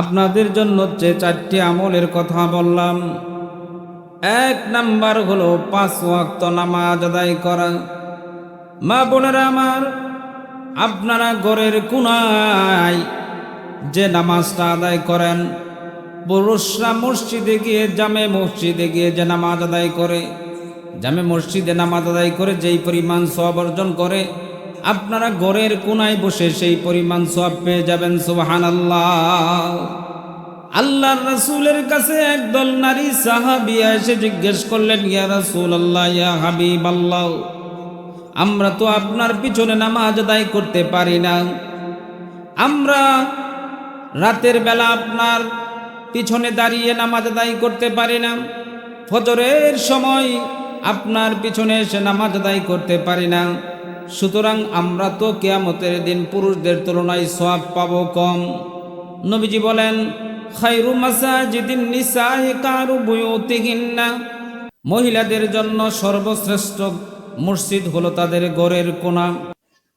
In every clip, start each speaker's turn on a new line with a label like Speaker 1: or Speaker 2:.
Speaker 1: আপনাদের জন্য যে 4টি আমলের কথা বললাম, 1 নাম্বার হলো 5 ওয়াক্ত নামাজ আদায় করা। মা বোনেরা আমার, আপনারা ঘরের কোনায় যে নামাজটা আদায় করেন, পুরুষরা মসজিদে গিয়ে জামে মসজিদে গিয়ে যে নামাজ আদায় করে, জামে মসজিদে নামাজ আদায় করে যেই পরিমাণ সওয়াব অর্জন করে, আপনারা ঘরের কোনায় বসে সেই পরিমাণ সওয়াব পেয়ে যাবেন। সুবহানাল্লাহ। আল্লাহর রাসূলের কাছে একদল নারী সাহাবিয়া এসে জিজ্ঞেস করলেন, ইয়া রাসূলুল্লাহ, ইয়া হাবিবাল্লাহ, আমরা তো আপনার পিছনে নামাজ আদায় করতে পারি না, আমরা রাতের বেলা আপনার পিছনে দাঁড়িয়ে নামাজ আদায় করতে পারি না, ফজরের সময় আপনার পিছনে এসে নামাজ আদায় করতে পারি না, সুতরাং আমরা তো কিয়ামতের দিন পুরুষদের তুলনায় সওয়াব পাবো কম। নবীজি বলেন, খায়রু মাসাজিদিন নিসাই কারু বুয়ুতিহিন্না, মহিলাদের জন্য সর্বশ্রেষ্ঠ মসজিদ হলো তাদের ঘরের কোণা।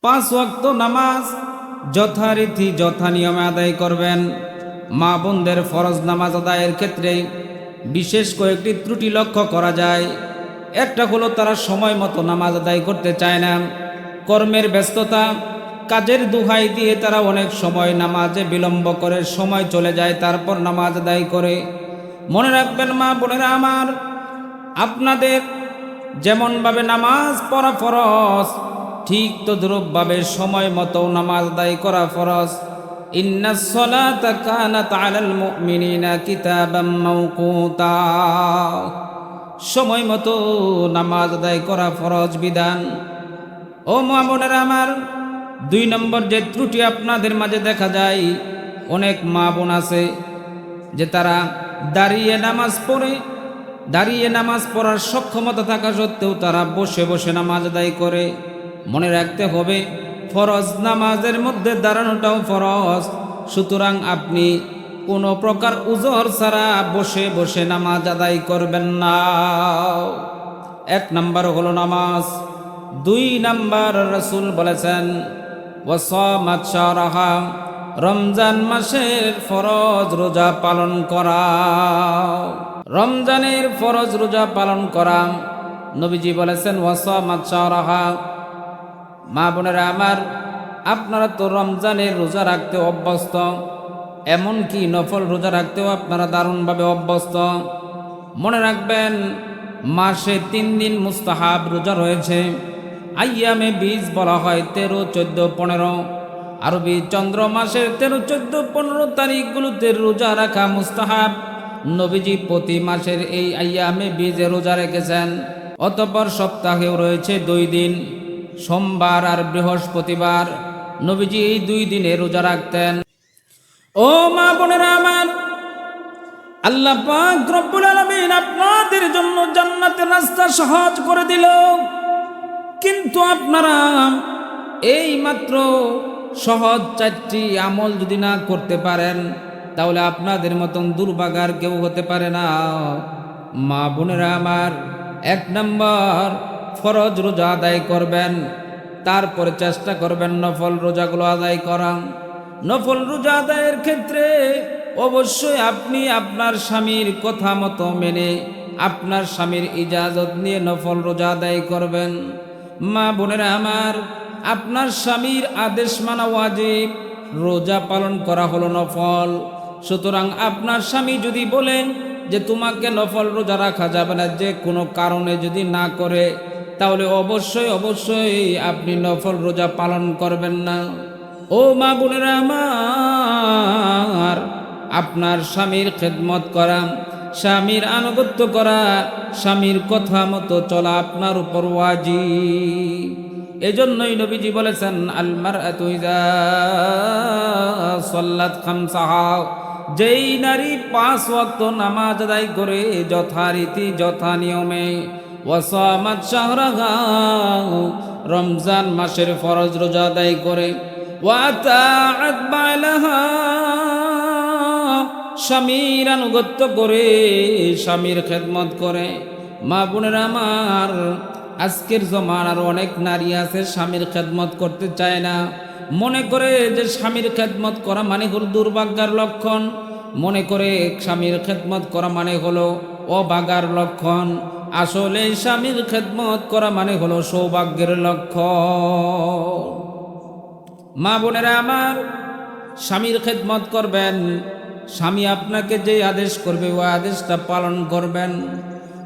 Speaker 1: 5 ওয়াক্ত নামাজ যথারীতি যথা নিয়মে আদায় করবেন। মা বোনদের ফরজ নামাজ আদায়ের ক্ষেত্রে বিশেষ কয়েকটি ত্রুটি লক্ষ্য করা যায়। একটা হলো তারা সময় মতো নামাজ আদায় করতে চায় না। কর্মের ব্যস্ততা, কাজের দোহাই দিয়ে তারা অনেক সময় নামাজে বিলম্ব করে, সময় চলে যায় তারপর নামাজ আদায় করে। মনে রাখবেন মা বোনেরা আমার, আপনাদের যেমনভাবে নামাজ পড়া ফরজ, ঠিক তদ্রূপভাবে সময় মতো নামাজ আদায় করা ফরজ। ইন্নাস সালাতা কানাত আলাল মুমিনিনা কিতাবাম মাওকুতা, সময় মতো নামাজ আদায় করা ফরজ বিধান। ও মা বোনেরা আমার, 2 নম্বর যে ত্রুটি আপনাদের মাঝে দেখা যায়, অনেক মা বোন আছে যে তারা দাঁড়িয়ে নামাজ পড়ে, দাঁড়িয়ে নামাজ পড়ার সক্ষমতা থাকা সত্ত্বেও তারা বসে বসে নামাজ আদায় করে। মনে রাখতে হবে, ফরজ নামাজের মধ্যে দাঁড়ানোটাও ফরজ, সুতরাং আপনি কোনো প্রকার উজর ছাড়া বসে বসে নামাজ আদায় করবেন না। 1 নাম্বার হলো নামাজ। 2 নাম্বার রাসূল বলেছেন, ওয়াসামাত শাহরাহা, রমজান মাসের ফরজ রোজা পালন করা। রমজানের ফরজ রোজা পালন করা, নবীজি বলেছেন ওয়াসামাত শাহরাহা। মা বোনেরা আমার, আপনারা তো রমজানের রোজা রাখতে অভ্যস্ত, এমনকি নফল রোজা রাখতেও আপনারা দারুণভাবে অভ্যস্ত। মনে রাখবেন, মাসে 3 দিন মুস্তাহাব রোজা রয়েছে। আইয়ামে 20 বলা হয় 13, 14, 15। আরবি চন্দ্র মাসের 13, 14, 15 তারিখগুলোতে রোজা রাখা মুস্তাহাব। নবীজি প্রতি মাসের এই আইয়ামে 20 রোজা রেখেছেন। অতঃপর সপ্তাহেও রয়েছে 2 দিন, সোমবার আর বৃহস্পতিবার। নবীজি এই 2 দিনে রোজা রাখতেন। ও মা বোনেরা আমার, আল্লাহ পাক রব্বুল আলামিন আপনাদের জন্য জান্নাতের রাস্তা সহজ করে দিল, কিন্তু আপনারা এই মাত্র সহজ 4টি আমল যদি না করতে পারেন, তাহলে আপনাদের মতন দুর্ভাগার কেউ হতে পারে না। মা বোনেরা আমার, 1 নম্বর ফরজ রোজা আদায় করবেন, তারপরে চেষ্টা করবেন নফল রোজাগুলো আদায় করা। নফল রোজা আদায়ের ক্ষেত্রে অবশ্যই আপনি আপনার স্বামীর কথা মতো মেনে, আপনার স্বামীর ইজাজত নিয়ে নফল রোজা আদায় করবেন। মা বোনেরা আমার, আপনার স্বামীর আদেশ মানা ওয়াজিব, রোজা পালন করা হলো নফল। সুতরাং আপনার স্বামী যদি বলেন যে তোমাকে নফল রোজা রাখা যাবে না, যে কোনো কারণে যদি না করে, তাহলে অবশ্যই অবশ্যই আপনি নফল রোজা পালন করবেন না। ও মা বোনেরা আমার, আপনার স্বামীর খেদমত করা, স্বামীর আনুগত্য করা, স্বামীর কথা মতো চলা আপনার উপর ওয়াজিব। এজন্যই নবীজি বলেছেন, আল মারআতু ইযা সাল্লাত খামসাহা, যেই নারী 5 ওয়াক্ত নামাজ আদায় করে যথারীতি যথা নিয়মে, ওয়াসামাত শাহরাহা, রমজান মাসের ফরজ রোজা আদায় করে, ওয়াতাআত বালাহা, স্বামীর আনুগত্য করে, স্বামীর খেদমত করে। মা বোনেরা আমার, আজকের জমানার অনেক নারী আছে স্বামীর খেদমত করতে চায় না, মনে করে যে স্বামীর খেদমত করা মানে হল দুর্ভাগ্যের লক্ষণ। মনে করে স্বামীর খেদমত করা মানে হলো অভাগার লক্ষণ। আসলে স্বামীর খেদমত করা মানে হলো সৌভাগ্যের লক্ষণ। মা বোনেরা আমার, স্বামীর খেদমত করবেন। স্বামী আপনাকে যে আদেশ করবে ওই আদেশটা পালন করবেন।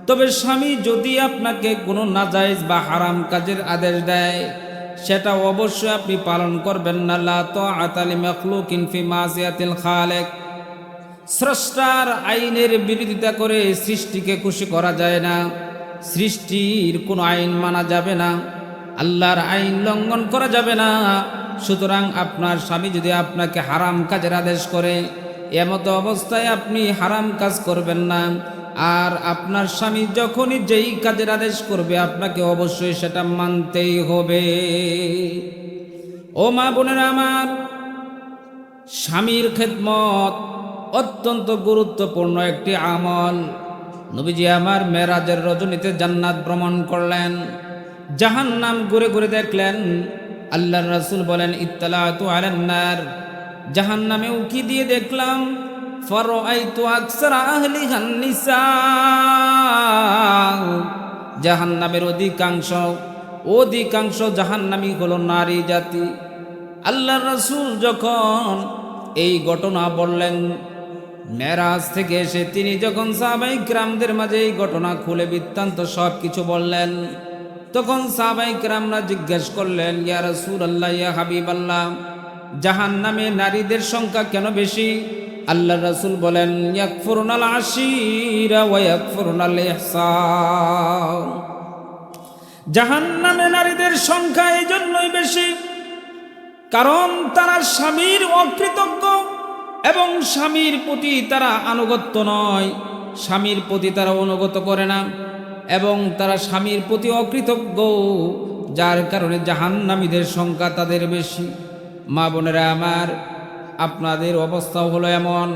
Speaker 1: তবে স্বামী যদি আপনাকে কোনো নাজায়েজ বা হারাম কাজের আদেশ দেয়, সেটা অবশ্যই আপনি পালন করবেন না। লা তাআতা লিমাখলুকিন ফি মাসিয়াতিল খালিক। স্রষ্টার আইনের বিরোধিতা করে সৃষ্টিকে খুশি করা যায় না। সৃষ্টির কোনো আইন মানা যাবে না, আল্লাহর আইন লঙ্ঘন করা যাবে না। সুতরাং আপনার স্বামী যদি আপনাকে হারাম কাজের আদেশ করে, এমতো অবস্থায় আপনি হারাম কাজ করবেন না। আর আপনার স্বামী যখনই যেই কাজের আদেশ করবে আপনাকে অবশ্যই সেটা মানতেই হবে। ও মা বোনেরা আমার, স্বামীর খেদমত অত্যন্ত গুরুত্বপূর্ণ একটি আমল। নবীজি আমার মেরাজের রজনীতে জান্নাত ভ্রমণ করলেন, জাহান্নাম ঘুরে ঘুরে দেখলেন। আল্লাহর রাসূল বলেন, ইত্তালাতু আলান নার, জাহান্নামে উকি দিয়ে দেখলাম। ফারাআইতু আকসারা আহলিহান নিসা, জাহান্নামের অধিকাংশ জাহান্নামী হলো নারী জাতি। আল্লাহর রাসূল যখন এই ঘটনা বললেন, মেরাজ থেকে এসে তিনি যখন সাহাবায়ে কিরামদের মাঝে এই ঘটনা খুলে বৃত্তান্ত সব কিছু বললেন, তখন সাহাবায়ে কিরামরা জিজ্ঞেস করলেন, ইয়া রাসূলুল্লাহ, ইয়া হাবিবাল্লাহ, জাহান্নামে নারীদের সংখ্যা কেন বেশি? আল্লাহর রাসূল বলেন, ইয়াকফুরুনাল আশিরা ওয়া ইয়াকফুরুনাল ইহসান। জাহান্নামে নারীদের সংখ্যা এই জন্যই বেশি কারণ তারা স্বামীর অকৃতজ্ঞ এবং স্বামীর প্রতি তারা আনুগত্য নয়, স্বামীর প্রতি তারা অনুগত করে না এবং তারা স্বামীর প্রতি অকৃতজ্ঞ, যার কারণে জাহান্নামীদের সংখ্যা তাদের বেশি। মা বোনেরা আমার, আপনাদের অবস্থাও হলো এমন,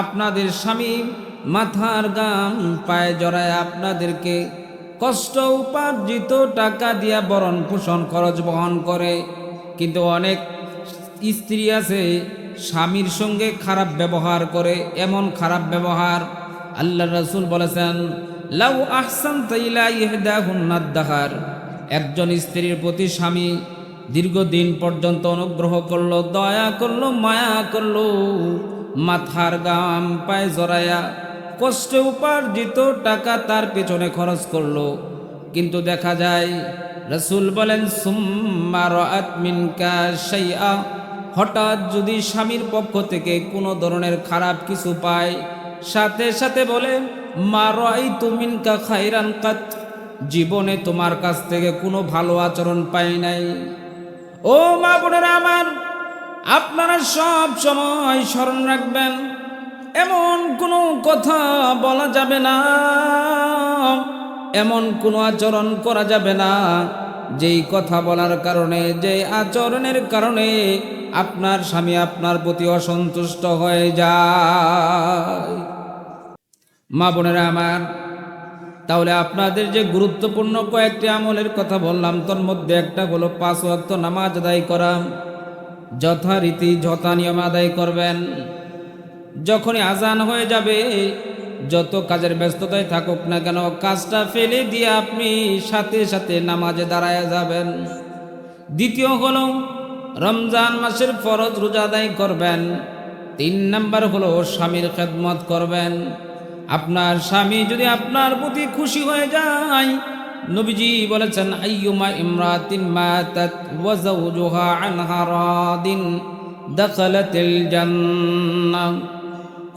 Speaker 1: আপনাদের স্বামী মাথার ঘাম পায়ে জড়ায় আপনাদেরকে কষ্ট উপার্জিত টাকা দিয়া ভরণ পোষণ খরচ বহন করে, কিন্তু অনেক স্ত্রী আছে স্বামীর সঙ্গে খারাপ ব্যবহার করে। এমন খারাপ ব্যবহার আল্লাহর রাসূল বলেছেন, লাউ আহসানতা ইলা ইহদাহুন্নাদ দাহার, একজন স্ত্রীর প্রতি স্বামী দীর্ঘদিন পর্যন্ত অনুগ্রহ করলো, দয়া করলো, মায়া করলো, মাথার ঘাম পায়ে জড়ায়া কষ্টে উপার্জিত টাকা তার পেছনে খরচ করলো, কিন্তু দেখা যায় রাসূল বলেন, সুম্মা রাআত মিনকা শাইআ, হঠাৎ যদি স্বামীর পক্ষ থেকে কোনো ধরনের খারাপ কিছু পায়, সাথে সাথে বলে, মা রাআইতু মিনকা খায়রান কাত, জীবনে তোমার কাছ থেকে কোনো ভালো আচরণ পাই নাই। ও মা বোনেরা আমার, আপনারা সব সময় স্মরণ রাখবেন, এমন কোনো কথা বলা যাবে না, এমন কোনো আচরণ করা যাবে না যেই কথা বলার কারণে, যে আচরণের কারণে আপনার স্বামী আপনার প্রতি অসন্তুষ্ট হয়ে যায়। মা বোনেরা আমার, তাহলে আপনাদের যে গুরুত্বপূর্ণ কয়েকটি আমলের কথা বললাম, তার মধ্যে একটা হলো 5 ওয়াক্ত নামাজ আদায় করা। যথারীতি যথা নিয়ম আদায় করবেন। যখনই আজান হয়ে যাবে, যত কাজের ব্যস্ততায় থাকুক না কেন, কাজটা ফেলে দিয়ে আপনি সাথে সাথে নামাজে দাঁড়ায় যাবেন। দ্বিতীয় হলো রমজান মাসের ফরজ রোজা আদায় করবেন। 3 নাম্বার হলো স্বামীর খেদমত করবেন। আপনার স্বামী যদি আপনার প্রতি খুশি হয়ে যায়, নবীজি বলেছেন, আইয়ুমা ইমরাতিন মাতাত ওয়া যাওজুহা আনহা রাদিন দাখালাতিল জান্নাহ,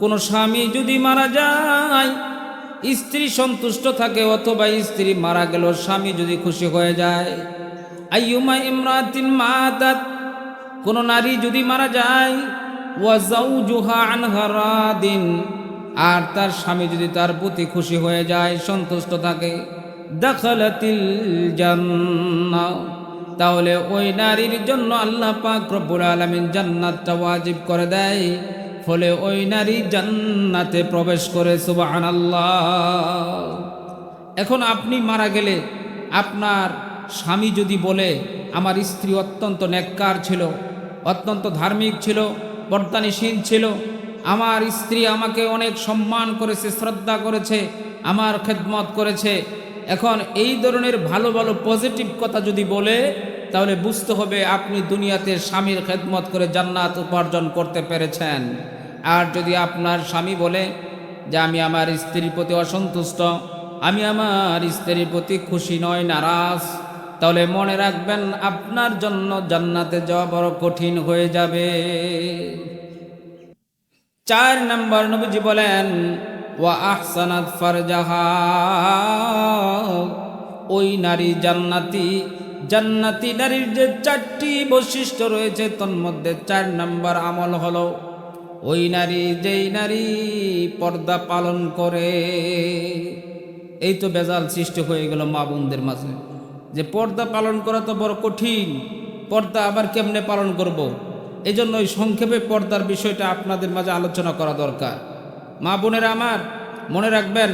Speaker 1: কোন স্বামী যদি মারা যায়, স্ত্রী সন্তুষ্ট থাকে, অথবা স্ত্রী মারা গেল স্বামী যদি খুশি হয়ে যায়। আইয়ুমা ইমরাতিন মাতাত, কোন নারী যদি মারা যায়, ওয়া যাওজুহা আনহা রাদিন, আর তার স্বামী যদি তার প্রতি খুশি হয়ে যায়, সন্তুষ্ট থাকে, দাখালাতিল জান্নাহ, তাহলে ওই নারীর জন্য আল্লাহ পাক রব্বুল আলামিন জান্নাতটা ওয়াজিব করে দেয়, ফলে ওই নারী জান্নাতে প্রবেশ করে। সুবহানাল্লাহ। এখন আপনি মারা গেলে আপনার স্বামী যদি বলে, আমার স্ত্রী অত্যন্ত নেককার ছিল, অত্যন্ত ধার্মিক ছিল, পর্দানিশীল ছিল, আমার স্ত্রী আমাকে অনেক সম্মান করেছে, শ্রদ্ধা করেছে, আমার খেদমত করেছে। এখন এই ধরনের ভালো ভালো পজিটিভ কথা যদি বলে, তাহলে বুঝতে হবে আপনি দুনিয়াতে স্বামীর খেদমত করে জান্নাত উপার্জন করতে পেরেছেন। আর যদি আপনার স্বামী বলে যে আমি আমার স্ত্রীর প্রতি অসন্তুষ্ট, আমি আমার স্ত্রীর প্রতি খুশি নয়, নারাজ, তাহলে মনে রাখবেন আপনার জন্য জান্নাতে যাওয়া বড় কঠিন হয়ে যাবে। 4 নম্বর নবীজি বলেন ওয়া আহসানাত ফারজাহা, ওই নারী জান্নাতি। জান্নাতি নারীর যে 4টি বৈশিষ্ট্য রয়েছে, তন্মধ্যে 4 নম্বর আমল হলো ওই নারী, যেই নারী পর্দা পালন করে। এই তো বেজাল সৃষ্টি হয়ে গেল মা বোনদের মাঝে, যে পর্দা পালন করা তো বড় কঠিন, পর্দা আবার কেমনে পালন করব। এই জন্য ওই সংক্ষেপে পর্দার বিষয়টা আপনাদের মাঝে আলোচনা করা দরকার। মা বোনেরা আমার, মনে রাখবেন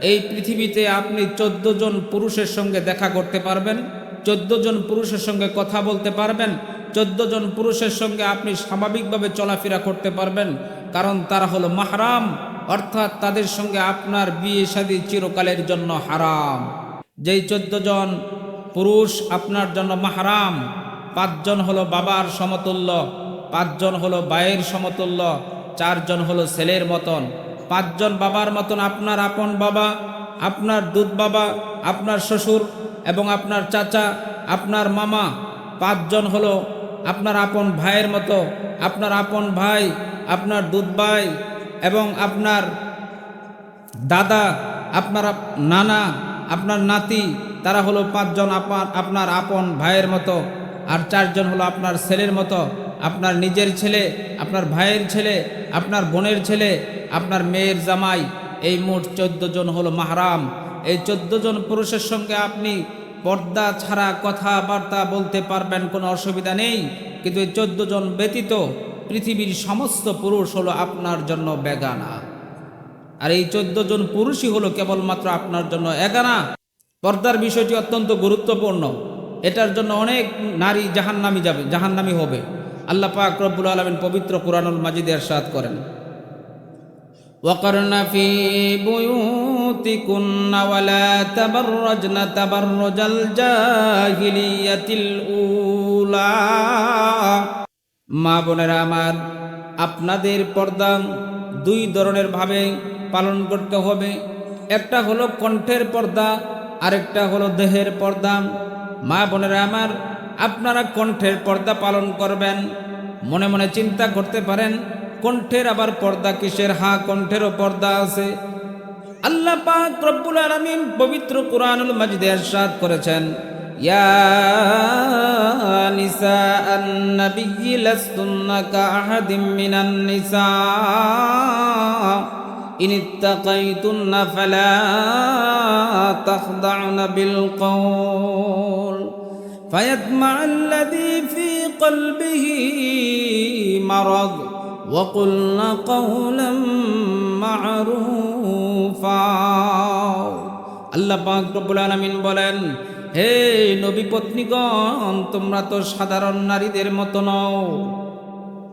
Speaker 1: এই পৃথিবীতে আপনি 14 জন পুরুষের সঙ্গে দেখা করতে পারবেন, 14 জন পুরুষের সঙ্গে কথা বলতে পারবেন, 14 জন পুরুষের সঙ্গে আপনি স্বাভাবিকভাবে চলাফেরা করতে পারবেন, কারণ তারা হলো মাহরাম, অর্থাৎ তাদের সঙ্গে আপনার বিয়ে শাদী চিরকালের জন্য হারাম। যেই 14 জন পুরুষ আপনার জন্য মাহরাম, 5 জন হলো বাবার সমতুল্য, 5 জন হলো ভাইয়ের সমতুল্য, 4 জন হলো ছেলের মতন। 5 জন বাবার মতন আপনার আপন বাবা, আপনার দুধ বাবা, আপনার শ্বশুর এবং আপনার চাচা, আপনার মামা। 5 জন হলো আপনার আপন ভাইয়ের মতো, আপনার আপন ভাই, আপনার দুধ ভাই এবং আপনার দাদা, আপনার নানা, আপনার নাতি, তারা হলো 5 জন আপনার আপন ভাইয়ের মতো। আর 4 জন হলো আপনার ছেলের মতো, আপনার নিজের ছেলে, আপনার ভাইয়ের ছেলে, আপনার বোনের ছেলে, আপনার মেয়ের জামাই। এই মোট 14 জন হলো মাহরাম। এই 14 জন পুরুষের সঙ্গে আপনি পর্দা ছাড়া কথাবার্তা বলতে পারবেন, কোনো অসুবিধা নেই। কিন্তু এই 14 জন ব্যতীত পৃথিবীর সমস্ত পুরুষ হলো আপনার জন্য বেগানা। আর এই 14 জন পুরুষই হলো কেবলমাত্র আপনার জন্য এগানা। পর্দার বিষয়টি অত্যন্ত গুরুত্বপূর্ণ। এটার জন্য অনেক নারী জাহান্নামী যাবে, জাহান্নামী হবে। আল্লাহ পাক রব্বুল আলামিন পবিত্র কুরআনুল মাজিদে ইরশাদ করেন ওয়াকারনা ফি বুয়ুতিকুন্না ওয়ালা তাবাররাজনা তাবাররুজাল জাহিলিয়াতিল উলা। মা বোনেরা আমার, আপনাদের পর্দা 2 ধরনের ভাবে পালন করতে হবে। একটা হলো কণ্ঠের পর্দা, আরেকটা হলো দেহের পর্দা। মা বোনেরা আমার, আপনারা কণ্ঠের পর্দা পালন করবেন। মনে মনে চিন্তা করতে পারেন কণ্ঠের আবার পর্দা কিসের? হ্যাঁ, কণ্ঠেরও পর্দা আছে। আল্লাহ পাক রব্বুল আলামিন পবিত্র কুরআনুল মাজিদে ইরশাদ করেছেন ইয়া নিসাআন নাবিয়্যি লাস্তুন্না কাআহাদিম মিনান নিসা ইনিত্তাকাইতুন্না ফালা তাখদা'না বিল কওল ফায়াতমা'আল্লাযী ফী কলবিহি মারাদ ওয়াকুলনা কাওলাম মা'রুফা। আল্লাহ পাক রব্বুল আলামিন বলেন, হে নবী পত্নীগণ, তোমরা তো সাধারণ নারীদের মতো নও।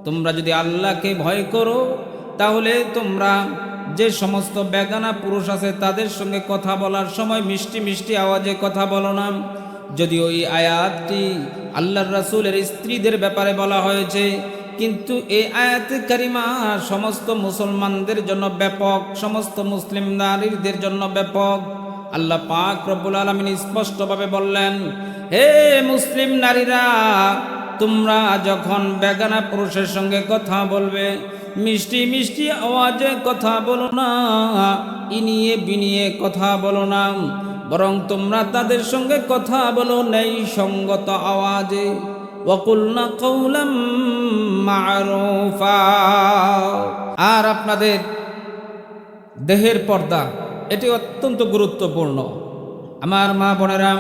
Speaker 1: তোমরা যদি আল্লাহকে ভয় করো, তাহলে তোমরা যে সমস্ত বেগানা পুরুষ আছে তাদের সঙ্গে কথা বলার সময় মিষ্টি মিষ্টি আওয়াজে কথা বলো না। যদিও এই আয়াতটি আল্লাহর রাসূলের স্ত্রীদের ব্যাপারে বলা হয়েছে, কিন্তু এই আয়াতে কারিমা সমস্ত মুসলমানদের জন্য ব্যাপক, সমস্ত মুসলিম নারীদের জন্য ব্যাপক। আল্লাহ পাক রব্বুল আলামিন স্পষ্টভাবে বললেন, হে মুসলিম নারীরা, তোমরা যখন বেগানা পুরুষের সঙ্গে কথা বলবে, মিষ্টি মিষ্টি আওয়াজে কথা বলো না, ইনিয়ে বিনিয়ে কথা বলো না, বরং তোমরা তাদের সঙ্গে কথা বলো নেই সঙ্গত আওয়াজে। ওয়াকুলনা কাওলাম মা'রুফা। আর আপনাদের দেহের পর্দা, এটি অত্যন্ত গুরুত্বপূর্ণ। আমার মা বোনেরা,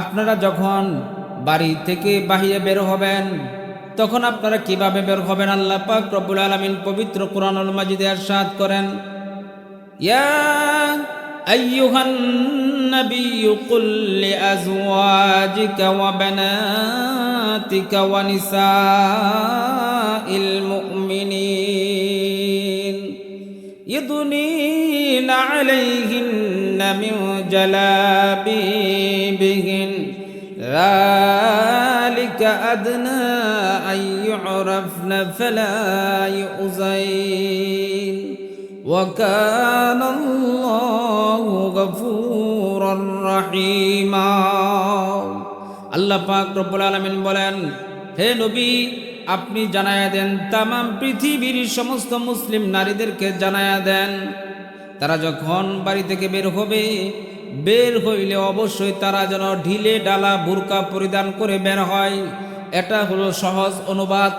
Speaker 1: আপনারা যখন বাড়ি থেকে বাহিরে বের হবেন, তখন আপনারা কিভাবে বের হবেন? আল্লাহ পাক রব্বুল আলামিন পবিত্র কুরআনুল মাজিদে ইরশাদ করেন ইয়া আইয়ুহান নাবিয়্যু কুল লিআজওয়াজিকা ওয়া বানাতিকা ওয়া নিসাইল মুমিনিন يدنين عليهن من جلابيبهن ذلك أدنى أن يعرفن فلا يؤذين وكان الله غفورا رحيما আল্লাহ পাক রব্বুল আলামিন বলেন, হে নবী, আপনি জানায়া দেন, তাম পৃথিবীর সমস্ত মুসলিম নারীদেরকে জানায়া দেন, তারা যখন বাড়ি থেকে বের হবে, বের হইলে অবশ্যই তারা যেন ঢিলে ডালা বুরকা পরিধান করে বের হয়। এটা হলো সহজ অনুবাদ।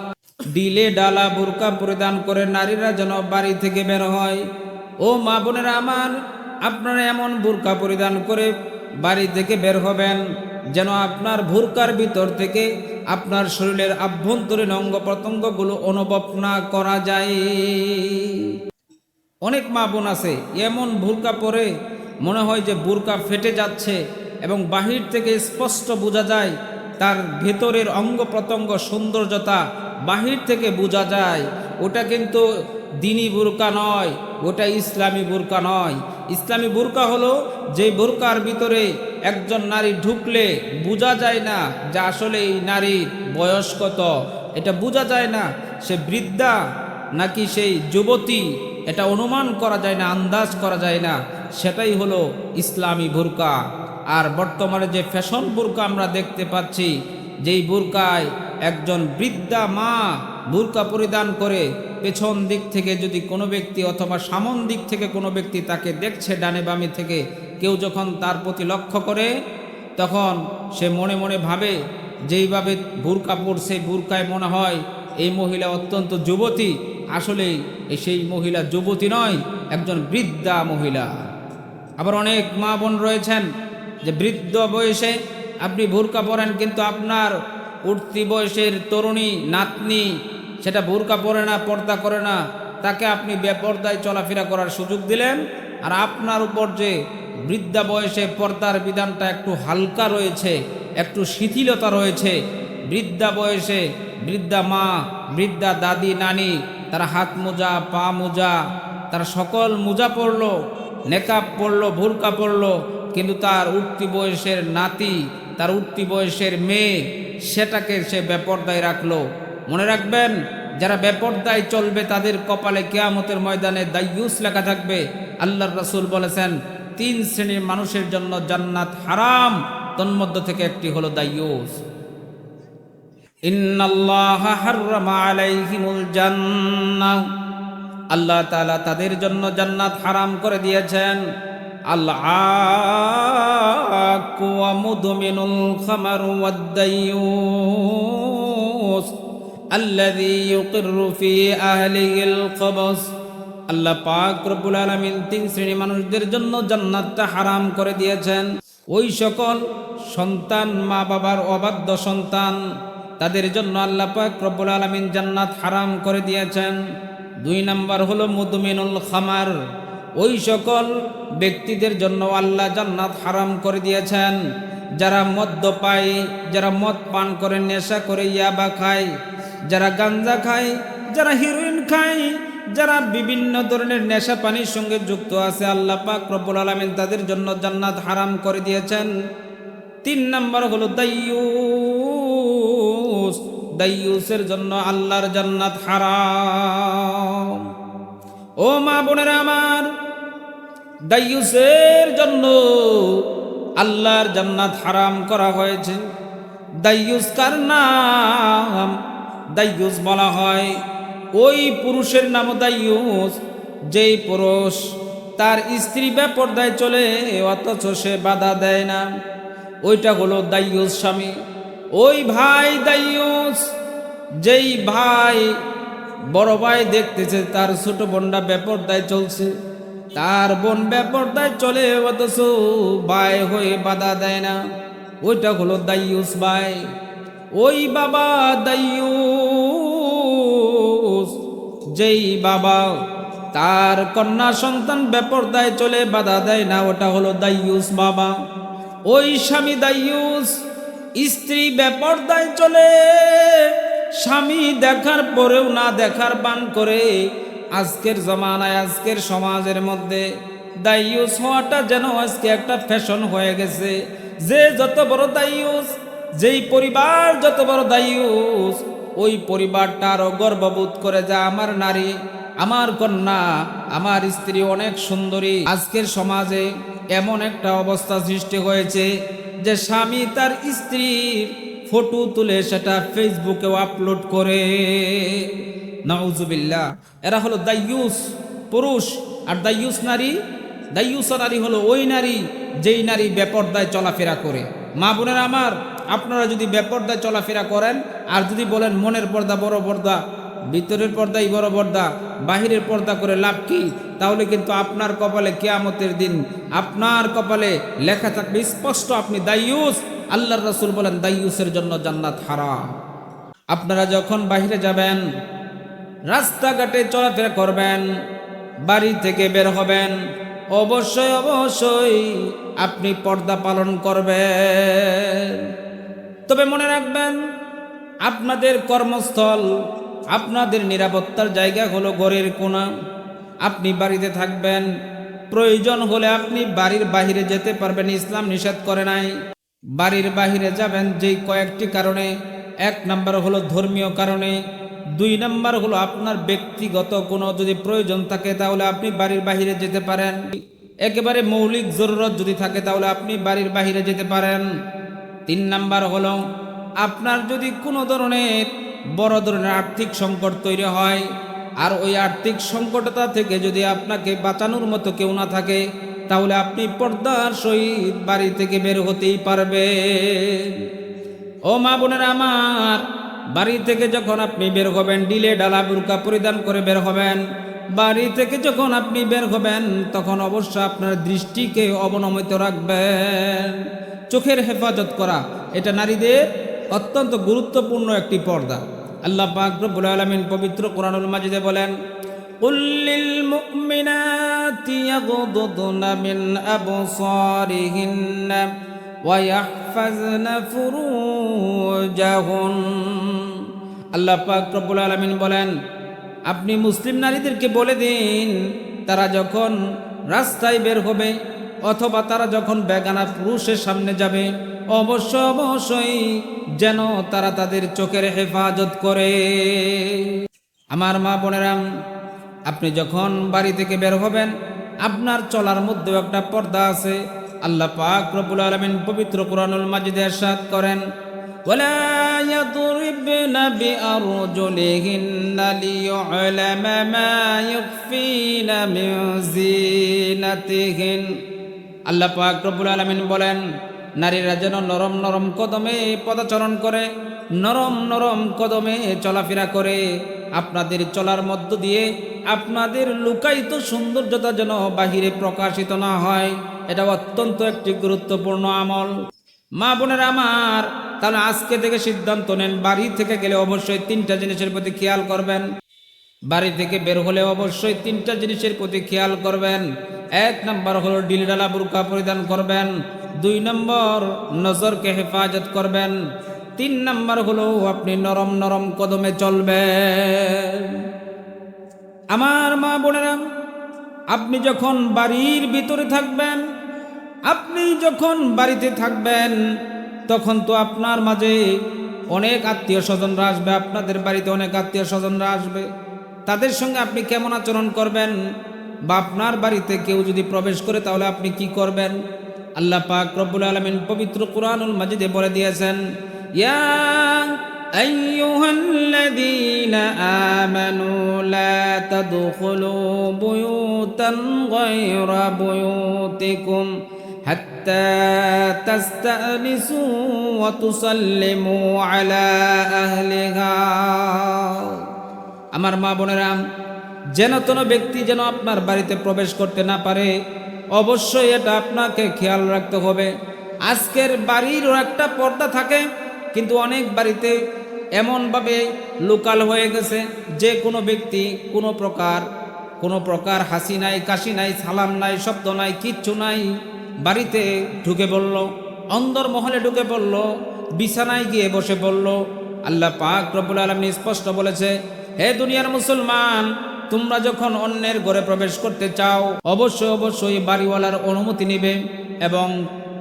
Speaker 1: ঢিলে ডালা বুরকা পরিধান করে নারীরা যেন বাড়ি থেকে বের হয়। ও মা বোনেরা আমার, আপনারা এমন বুরকা পরিধান করে বাড়ি থেকে বের হবেন যেন আপনার বুরকার ভিতর থেকে আপনার শরীরের আভ্যন্তরীণ অঙ্গ প্রত্যঙ্গগুলো অনুভব না করা যায়। অনেক মা বোন আছে এমন বুরকা পরে মনে হয় যে বুরকা ফেটে যাচ্ছে এবং বাহির থেকে স্পষ্ট বোঝা যায় তার ভেতরের অঙ্গ প্রত্যঙ্গ সৌন্দর্যতা বাহির থেকে বোঝা যায়। ওটা কিন্তু দিনী বুরকা নয়, ওটা ইসলামী বুরকা নয়। ইসলামী বুরকা হলো যে বুরকার ভিতরে একজন নারী ঢুকলে বোঝা যায় না যে আসলে এই নারীর বয়স কত, এটা বোঝা যায় না সে বৃদ্ধা নাকি সেই যুবতী, এটা অনুমান করা যায় না, আন্দাজ করা যায় না। সেটাই হলো ইসলামী বুরকা। আর বর্তমানে যে ফ্যাশন বুরকা আমরা দেখতে পাচ্ছি, যেই বুরকায় একজন বৃদ্ধা মা বুরকা পরিধান করে পেছন দিক থেকে যদি কোনো ব্যক্তি অথবা সামন দিক থেকে কোনো ব্যক্তি তাকে দেখছে ডানে বামে থেকে, কেউ যখন তার প্রতি লক্ষ্য করে তখন সে মনে মনে ভাবে যেইভাবে বুরকা পরছে বুরকায় মনে হয় এই মহিলা অত্যন্ত যুবতী, আসলে সেই মহিলা যুবতী নয়, একজন বৃদ্ধা মহিলা। আবার অনেক মা বোন রয়েছেন যে বৃদ্ধ বয়সে আপনি বুরকা পরেন, কিন্তু আপনার উঠতি বয়সের তরুণী নাতনি সেটা বুরকা পরে না, পর্দা করে না, তাকে আপনি বেপর্দায় চলাফেরা করার সুযোগ দিলেন। আর আপনার উপর যে বৃদ্ধা বয়সে পর্দার বিধানটা একটু হালকা রয়েছে, একটু শিথিলতা রয়েছে, বৃদ্ধা বয়সে বৃদ্ধা মা, বৃদ্ধা দাদি নানি, তারা হাত মোজা, পা মোজা, তারা সকল মোজা পরলো, নেকাব পরলো, বুরকা পরলো, কিন্তু তার উঠতি বয়সের নাতি, তার উঠতি বয়সের মেয়ে, সেটাকে সে বেপর্দায় রাখলো। মনে রাখবেন, যারা বেপর্দায় চলবে তাদের কপালে কিয়ামতের ময়দানে দায়ুস লেখা থাকবে। আল্লাহর রাসূল বলেছেন 3 শ্রেণীর মানুষের জন্য জান্নাত হারাম, তন্মধ্য থেকে একটি হলো দায়ুস। ইন্নাল্লাহা হাররামা আলাইহিমুল জান্নাহ, আল্লাহ তাআলা তাদের জন্য জান্নাত হারাম করে দিয়েছেন। আল-আক্কু ওয়া মুদমিনুল খামার ওয়াদ দায়ুস আল্লাযী ইউকিররু ফি আহলিহিল কবস। আল্লাহ পাক রব্বুল আলামিন 3 শ্রেণী মানুষদের জন্য জান্নাতটা হারাম করে দিয়েছেন। ওই সকল সন্তান, মা বাবার অবাধ্য সন্তান, তাদের জন্য আল্লাহ পাক রব্বুল আলামিন জান্নাত হারাম করে দিয়েছেন। 2 নম্বর হলো মুদমিনুল খামার, ওই সকল ব্যক্তিদের জন্য আল্লাহ জান্নাত হারাম করে দিয়েছেন যারা মদ্যপায়ী, যারা মদ পান করে, নেশা করে, ইয়াবা খায়, যারা গাঞ্জা খায়, যারা হিরোইন খায়, যারা বিভিন্ন ধরনের নেশা পানির সঙ্গে যুক্ত আছে, আল্লাহ পাক রব্বুল আলামিন তাদের জন্য জান্নাত হারাম করে দিয়েছেন। 3 নম্বর হলো দায়ুস, দায়ুসের জন্য আল্লাহর জান্নাত হারাম। ও মা বোনেরা আমার, দায়ুসের জন্য আল্লাহর জান্নাত হারাম করা হয়েছে। দায়ুস কার নাম? দায়ুস বলা হয় ওই পুরুষের নাম দায়ুস যেই পুরুষ তার স্ত্রী বেপরদায় চলে অথচ সে বাধা দেয় না, ওইটা হলো দায়ুস স্বামী। ওই ভাই দায়ুস, যেই ভাই বড় ভাই দেখতেছে তার ছোট বোনটা বেপরদায় চলছে, তার বোন বেপরদায় চলে অথচ ভাই হয়ে বাধা দেয় না, ওইটা হলো দায়ুস ভাই। ওই বাবা দায়ুস, যেই বাবা তার কন্যা সন্তান বেপরদায় চলে বাধা দেয় না, ওটা হলো দায়ুস বাবা। ওই স্বামী দায়ুস, স্ত্রী বেপরদায় চলে, স্বামী দেখার পরেও না দেখার বান করে আজকের জমানায় আজকের সমাজের মধ্যে দাইয়ুস হওয়াটা যেন আজকে একটা ফ্যাশন হয়ে গেছে। যে যত বড় দাইয়ুস, যেই পরিবার যত বড় দাইয়ুস, ওই পরিবারটা আরো গর্ববোধ করে যা আমার নারী, আমার কন্যা, আমার স্ত্রী অনেক সুন্দরী। আজকের সমাজে এমন একটা অবস্থা সৃষ্টি হয়েছে যে স্বামী তার স্ত্রীর ফটো তুলে সেটা ফেসবুকেও আপলোড করে। নাউজুবিল্লাহ। এরা হলো দাইয়ুস পুরুষ। আর দাইয়ুস নারী, দাইয়ুস নারী হলো ওই নারী যেই নারী বেপরদায় চলাফেরা করে। মা বোনেরা আমার, আপনারা যদি বেপরদায় চলাফেরা করেন আর যদি বলেন মনের পর্দা বড় পর্দা, ভিতরের পর্দাই বড় পর্দা, বাহিরের পর্দা করে লাভ কি, তাহলে কিন্তু আপনার কপালে কিয়ামতের দিন আপনার কপালে লেখা থাকবে স্পষ্ট আপনি দাইয়ুস। আল্লাহর রাসূল বলেন দাইয়ুসের জন্য জান্নাত হারাম। আপনারা যখন বাহিরে যাবেন, রাস্তাঘাটে চলাফেরা করবেন, বাড়ি থেকে বের হবেন, অবশ্যই অবশ্যই আপনি পর্দা পালন করবেন। তবে মনে রাখবেন, আপনাদের কর্মস্থল, আপনাদের নিরাপত্তার জায়গা হলো ঘরের কোণা। আপনি বাড়িতে থাকবেন, প্রয়োজন হলে আপনি বাড়ির বাহিরে যেতে পারবেন, ইসলাম নিষেধ করে নাই। বাড়ির বাহিরে যাবেন যেই কয়েকটি কারণে। এক নাম্বার হলো ধর্মীয় কারণে, দুই নাম্বার হলো আপনার ব্যক্তিগত কোনো যদি প্রয়োজন থাকে তাহলে আপনি বাড়ির বাহিরে যেতে পারেন। একেবারে মৌলিক জরুরত যদি থাকে তাহলে আপনি বাড়ির বাহিরে যেতে পারেন। তিন নাম্বার হলো আপনার যদি কোনো ধরনের বড় ধরনের আর্থিক সংকট তৈরি হয়, আর ওই আর্থিক সংকটতা থেকে যদি আপনাকে বাঁচানোর মতো কেউ না থাকে, তাহলে আপনি পর্দার সহিত বাড়ি থেকে বের হতেই পারবেন। ও মা বোনেরা আমার, বাড়ি থেকে যখন আপনি বের হবেন ডিলে ডালা বুরকা পরিধান করে বের হবেন। বাড়ি থেকে যখন আপনি বের হবেন তখন অবশ্য আপনার দৃষ্টিকে অবনমিত রাখবেন। চোখের হেফাজত করা এটা নারীদের অত্যন্ত গুরুত্বপূর্ণ একটি পর্দা। আল্লাহ পাক রব্বুল আলামিন পবিত্র কোরআনুল মাজিদে বলেন, কুল লিল মুমিনাতি ইয়াগুদুনা মিন আবসারিহিন্না ওয়া ইয়াহফাজনা ফুরুজাহুন। আল্লাহ পাক রব্বুল আলামিন বলেন, আপনি মুসলিম নারীদেরকে বলে দিন, তারা যখন রাস্তায় বের হবে অথবা তারা যখন বেগানা পুরুষের সামনে যাবে, অবশ্যই যেন তারা তাদের চোখের হেফাজত করে। আমার মা বোনেরা, আপনি যখন বাড়ি থেকে বের হবেন আপনার চলার মধ্যেও একটা পর্দা আছে। আল্লাহ পাক রব্বুল আলামিন পবিত্র কোরআনুল মাজিদে ইরশাদ করেন, ওয়ালা ইয়াদরিবনা বিআরজুলিহিন্না লিয়ু'লামা মা ইউখফিনা মিন যিনাতিহিন। আল্লাহ পাক রব্বুল আলামিন বলেন, নারীরা যেন নরম নরম কদমে পদাচরণ করে, নরম নরম কদমে চলাফেরা করে। আপনাদের চলার মধ্য দিয়ে আপনাদের লুকায়িত সৌন্দর্যতা যেন বাহিরে প্রকাশিত না হয়, এটা অত্যন্ত একটি গুরুত্বপূর্ণ আমল। মা বোনেরা আমার, তাহলে আজকে থেকে সিদ্ধান্ত নেন, বাড়ি থেকে গেলে অবশ্যই তিনটা জিনিসের প্রতি খেয়াল করবেন। বাড়ি থেকে বের হলে অবশ্যই তিনটা জিনিসের প্রতি খেয়াল করবেন। এক নম্বর হলো ডিলডালা বুরকা পরিধান করবেন, দুই নম্বর নজরকে হেফাজত করবেন, তিন নম্বর হলো আপনি নরম নরম কদমে চলবেন। আমার মা বোনেরা, আপনি যখন বাড়ির ভিতরে থাকবেন, আপনি যখন বাড়িতে থাকবেন তখন তো আপনার মাঝে অনেক আত্মীয় স্বজনরা আসবে, আপনাদের বাড়িতে অনেক আত্মীয় স্বজনরা আসবে। তাদের সঙ্গে আপনি কেমন আচরণ করবেন, বা আপনার বাড়িতে কেউ যদি প্রবেশ করে তাহলে আপনি কি করবেন? আল্লাহ পাক রব্বুল আলামিন পবিত্র কুরআনুল মাজিদে বলে দিয়েছেন, ইয়া আইয়ুহাল্লাযীনা আমানু লা তাদখুলু বুয়ুতান গায়রা বুয়ুতিকুম হাত্তা তাস্তানিসু ওয়া তুসাল্লিমু আলা আহলিহা। আমার মা বোনেরা, যেন কোনো ব্যক্তি যেন আপনার বাড়িতে প্রবেশ করতে না পারে, অবশ্যই এটা আপনাকে খেয়াল রাখতে হবে। আজকের বাড়িরও একটা পর্দা থাকে, কিন্তু অনেক বাড়িতে এমনভাবে লোকাল হয়ে গেছে যে কোনো ব্যক্তি কোনো প্রকার হাসি নাই, কাশি নাই, সালাম নাই, শব্দ নাই, কিচ্ছু নাই, বাড়িতে ঢুকে পড়ল, অন্দর মহলে ঢুকে পড়ল, বিছানায় গিয়ে বসে পড়ল। আল্লাহ পাক রব্বুল আলামিন স্পষ্ট বলেছে, হে দুনিয়ার মুসলমান, তোমরা যখন অন্যের ঘরে প্রবেশ করতে চাও অবশ্যই অবশ্যই বাড়িওয়ালার অনুমতি নেবে এবং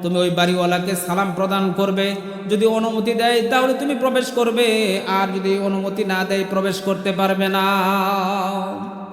Speaker 1: তুমি ওই বাড়িওয়ালাকে সালাম প্রদান করবে। যদি অনুমতি দেয় তাহলে তুমি প্রবেশ করবে, আর যদি অনুমতি না দেয় প্রবেশ করতে পারবে না।